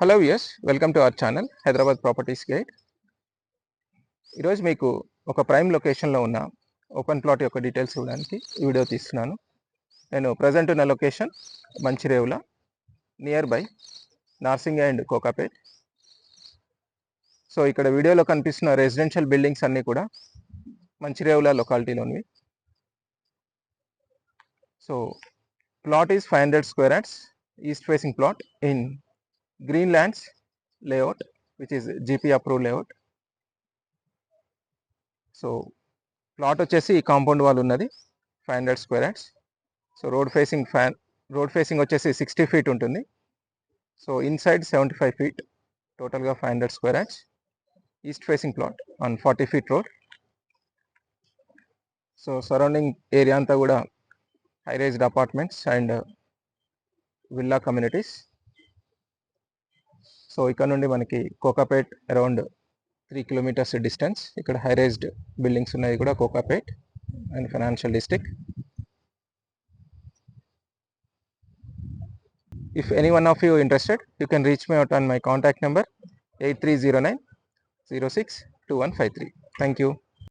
Hello viewers, welcome to our channel Hyderabad properties guide. ఈరోజు మీకు ఒక ప్రైమ్ లొకేషన్లో ఉన్న ఓపెన్ ప్లాట్ యొక్క డీటెయిల్స్ ఇవ్వడానికి ఈ వీడియో తీస్తున్నాను. నేను ప్రజెంట్ ఉన్న location Manchirevula, near by Narsingi and Kokapet. So ఇక్కడ వీడియోలో కనిపిస్తున్న రెసిడెన్షియల్ బిల్డింగ్స్ అన్నీ కూడా మంచిరేవుల లొకాలిటీలోనివి. So plot is 500 square yards, east facing plot in Greenlands layout, which is GP approved layout. So plot వచ్చేసి కాంపౌండ్ వాల్ ఉన్నది, 500 square yards. So road facing వచ్చేసి 60 feet ఉంటుంది. సో ఇన్సైడ్ 75 feet, టోటల్గా 500 square yards. East facing plot on 40 feet road. So surrounding area అంతా కూడా high raised apartments and villa communities. So ఇక్కడ నుండి మనకి కోకాపేట్ అరౌండ్ 3 kilometers డిస్టెన్స్. ఇక్కడ హై రైజ్డ్ బిల్డింగ్స్ ఉన్నాయి కూడా Kokapet and financial district. If any one of you interested, you can reach me out on my contact number 8309 062153. Thank you.